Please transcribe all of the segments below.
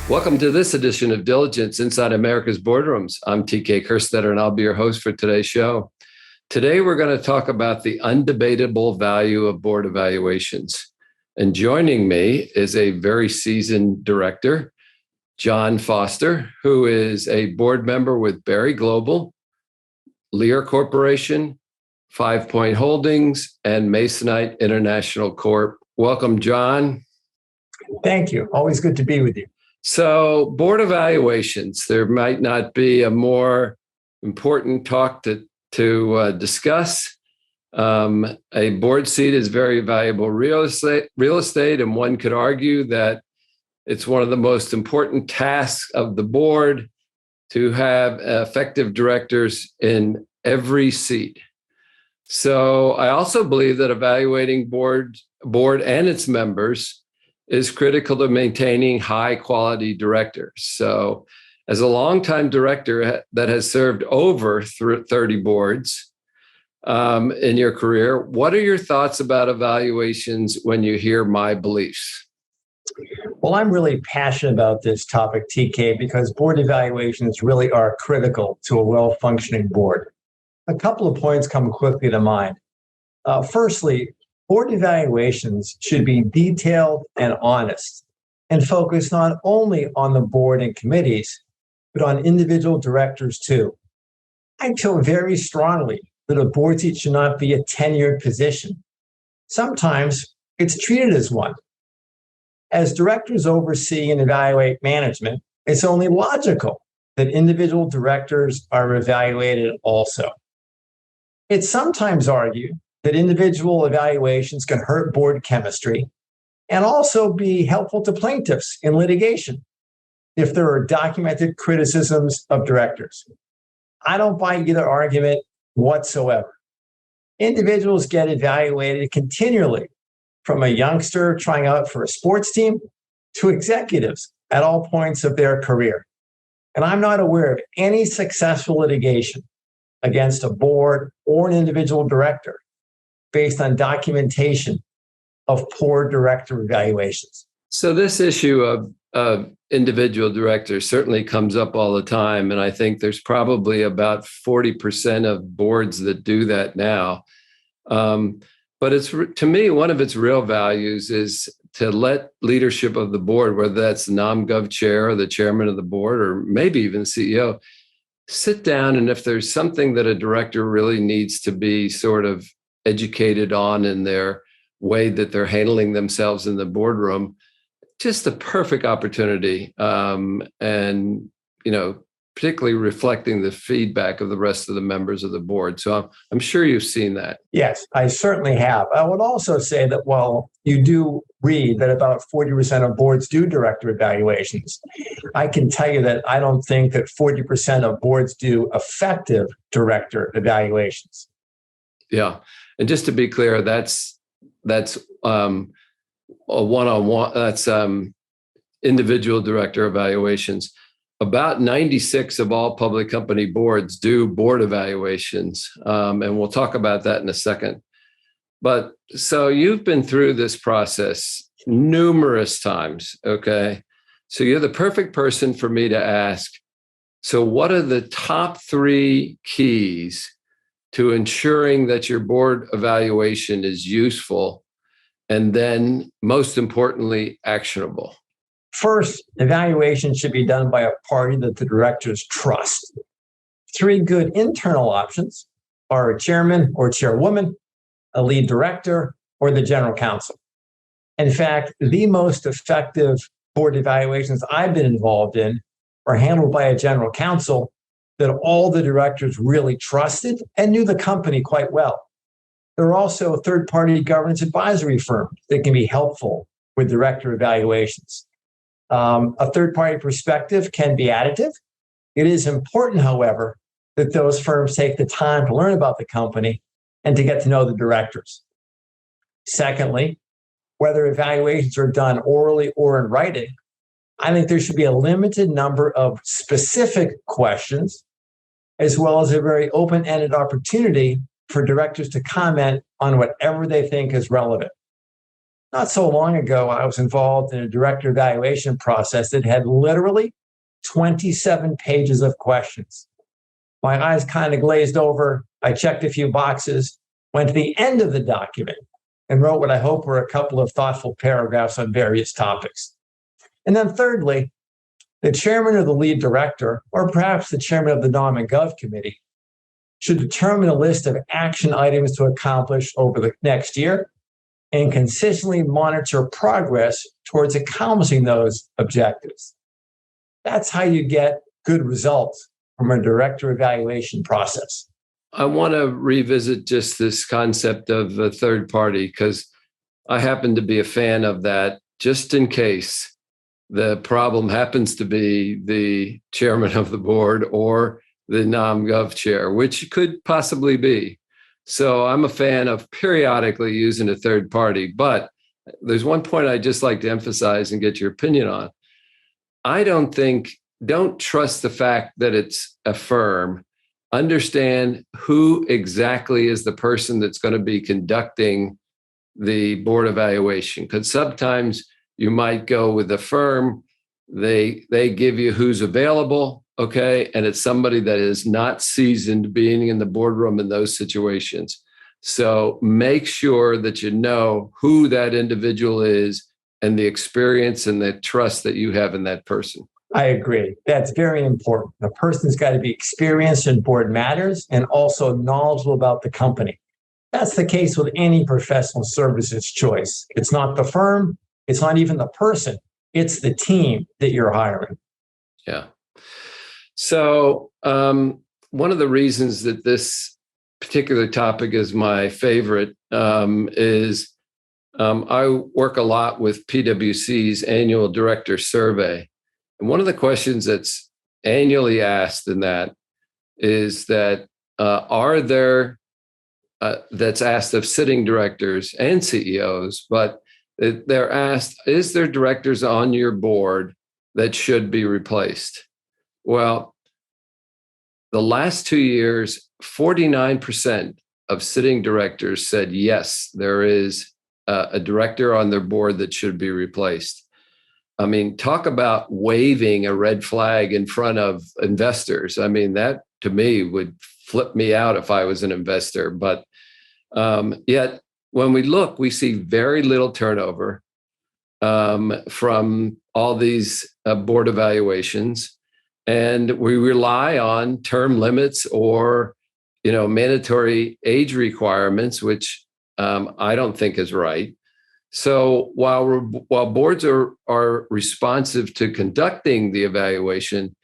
Welcome to this edition of Diligence Inside America's Boardrooms. I'm TK Kerstetter, and I'll be your host for today's show. Today, we're going to talk about the undebatable value of board evaluations. And joining me is a very seasoned director, Jon Foster, who is a board member with Berry Global, Lear Corporation, 5 Point Holdings, and Masonite International Corp. Welcome, Jon. Thank you. Always good to be with you. So, board evaluations, there might not be a more important talk to discuss. A board seat is very valuable real estate, and one could argue that it's one of the most important tasks of the board to have effective directors in every seat. So, I also believe that evaluating board and its members is critical to maintaining high quality directors. So as a longtime director that has served over 30 boards in your career, what are your thoughts about evaluations when you hear my beliefs? Well, I'm really passionate about this topic, TK, because board evaluations really are critical to a well-functioning board. A couple of points come quickly to mind. Firstly, board evaluations should be detailed and honest and focus not only on the board and committees, but on individual directors too. I feel very strongly that a board seat should not be a tenured position. Sometimes it's treated as one. As directors oversee and evaluate management, it's only logical that individual directors are evaluated also. It's sometimes argued that individual evaluations can hurt board chemistry and also be helpful to plaintiffs in litigation if there are documented criticisms of directors. I don't buy either argument whatsoever. Individuals get evaluated continually, from a youngster trying out for a sports team to executives at all points of their career. And I'm not aware of any successful litigation against a board or an individual director based on documentation of poor director evaluations. So this issue of individual directors certainly comes up all the time. And I think there's probably about 40% of boards that do that now. But it's, to me, one of its real values is to let leadership of the board, whether that's the nom-gov chair or the chairman of the board, or maybe even the CEO, sit down. And if there's something that a director really needs to be sort of educated on in their way that they're handling themselves in the boardroom, just the perfect opportunity. And, particularly reflecting the feedback of the rest of the members of the board. So I'm sure you've seen that. Yes, I certainly have. I would also say that while you do read that about 40% of boards do director evaluations, I can tell you that I don't think that 40% of boards do effective director evaluations. Yeah. And just to be clear, that's a one-on-one, that's individual director evaluations. About 96 of all public company boards do board evaluations. And we'll talk about that in a second. But so you've been through this process numerous times, okay? So you're the perfect person for me to ask. So what are the top 3 keys to ensuring that your board evaluation is useful and then, most importantly, actionable? First, evaluation should be done by a party that the directors trust. 3 good internal options are a chairman or chairwoman, a lead director, or the general counsel. In fact, the most effective board evaluations I've been involved in are handled by a general counsel that all the directors really trusted and knew the company quite well. There are also third-party governance advisory firms that can be helpful with director evaluations. A third-party perspective can be additive. It is important, however, that those firms take the time to learn about the company and to get to know the directors. Secondly, whether evaluations are done orally or in writing, I think there should be a limited number of specific questions, as well as a very open-ended opportunity for directors to comment on whatever they think is relevant. Not so long ago, I was involved in a director evaluation process that had literally 27 pages of questions. My eyes kind of glazed over. I checked a few boxes, went to the end of the document, and wrote what I hope were a couple of thoughtful paragraphs on various topics. And then thirdly, the chairman or the lead director, or perhaps the chairman of the Nom and Gov committee, should determine a list of action items to accomplish over the next year and consistently monitor progress towards accomplishing those objectives. That's how you get good results from a director evaluation process. I want to revisit just this concept of a third party because I happen to be a fan of that, just in case the problem happens to be the chairman of the board or the Nom/Gov chair, which could possibly be. So I'm a fan of periodically using a third party. But there's one point I'd just like to emphasize and get your opinion on. Don't trust the fact that it's a firm. Understand who exactly is the person that's going to be conducting the board evaluation. Because sometimes you might go with a firm, they give you who's available, okay, and it's somebody that is not seasoned being in the boardroom in those situations. So make sure that you know who that individual is and the experience and the trust that you have in that person. I agree. That's very important. The person's got to be experienced in board matters and also knowledgeable about the company. That's the case with any professional services choice. It's not the firm. It's not even the person. It's the team that you're hiring. Yeah. So one of the reasons that this particular topic is my favorite is I work a lot with PwC's annual director survey. And one of the questions that's annually asked in that is that that's asked of sitting directors and CEOs, but they're asked, is there directors on your board that should be replaced? Well, the last 2 years, 49% of sitting directors said, yes, there is a director on their board that should be replaced. I mean, talk about waving a red flag in front of investors. I mean, that to me would flip me out if I was an investor. But yet, when we look, we see very little turnover from all these board evaluations. And we rely on term limits or, mandatory age requirements, which I don't think is right. So while boards are responsive to conducting the evaluation,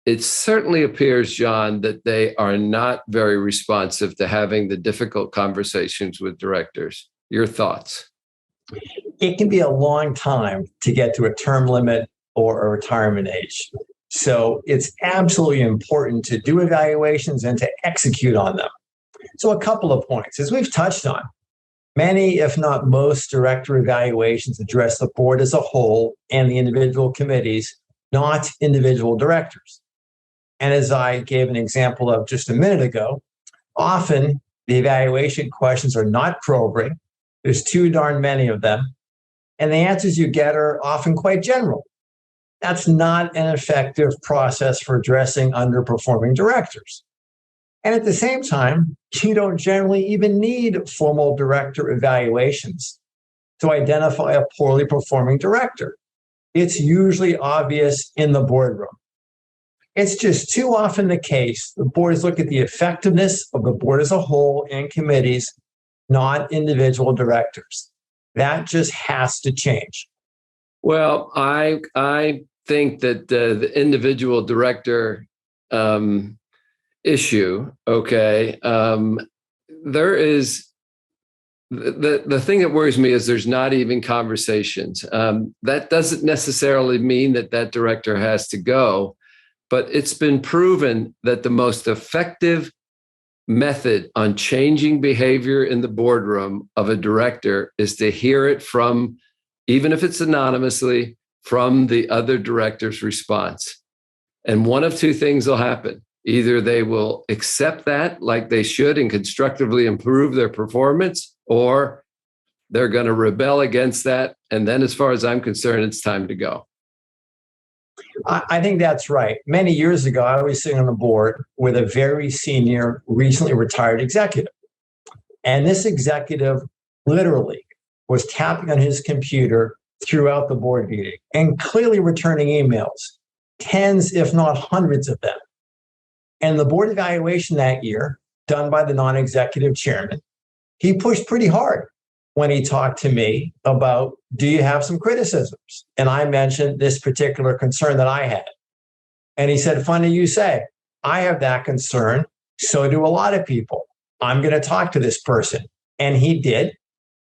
it certainly appears, Jon, that they are not very responsive to having the difficult conversations with directors. Your thoughts? It can be a long time to get to a term limit or a retirement age. So it's absolutely important to do evaluations and to execute on them. So a couple of points, as we've touched on, many, if not most, director evaluations address the board as a whole and the individual committees, not individual directors. And as I gave an example of just a minute ago, often the evaluation questions are not probing. There's too darn many of them. And the answers you get are often quite general. That's not an effective process for addressing underperforming directors. And at the same time, you don't generally even need formal director evaluations to identify a poorly performing director. It's usually obvious in the boardroom. It's just too often the case the boards look at the effectiveness of the board as a whole and committees, not individual directors. That just has to change. Well, I think that the individual director issue, okay, there is the thing that worries me is there's not even conversations. That doesn't necessarily mean that director has to go, but it's been proven that the most effective method on changing behavior in the boardroom of a director is to hear it from, even if it's anonymously, from the other director's response. And one of two things will happen. Either they will accept that like they should and constructively improve their performance, or they're going to rebel against that. And then as far as I'm concerned, it's time to go. I think that's right. Many years ago, I was sitting on the board with a very senior, recently retired executive. And this executive literally was tapping on his computer throughout the board meeting and clearly returning emails, tens, if not hundreds of them. And the board evaluation that year, done by the non-executive chairman, he pushed pretty hard when he talked to me about, do you have some criticisms? And I mentioned this particular concern that I had. And he said, funny you say, I have that concern. So do a lot of people. I'm going to talk to this person. And he did.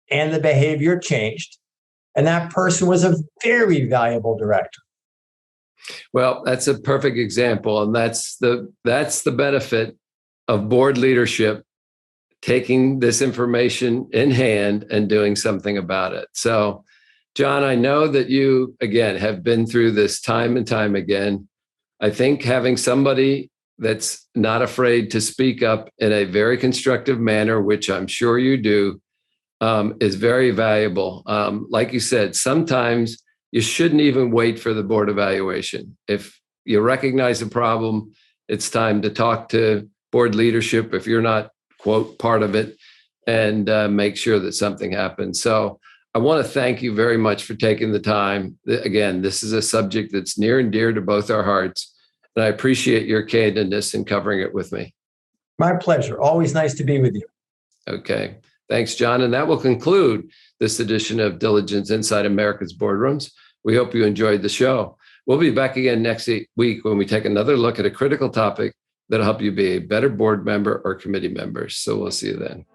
And the behavior changed. And that person was a very valuable director. Well, that's a perfect example. And that's the benefit of board leadership, taking this information in hand and doing something about it. So, Jon, I know that you, again, have been through this time and time again. I think having somebody that's not afraid to speak up in a very constructive manner, which I'm sure you do, is very valuable. Like you said, sometimes you shouldn't even wait for the board evaluation. If you recognize a problem, it's time to talk to board leadership if you're not, quote, part of it, and make sure that something happens. So I want to thank you very much for taking the time. Again, this is a subject that's near and dear to both our hearts, and I appreciate your candidness in covering it with me. My pleasure. Always nice to be with you. Okay. Thanks, Jon. And that will conclude this edition of Diligence Inside America's Boardrooms. We hope you enjoyed the show. We'll be back again next week when we take another look at a critical topic that'll help you be a better board member or committee member. So we'll see you then.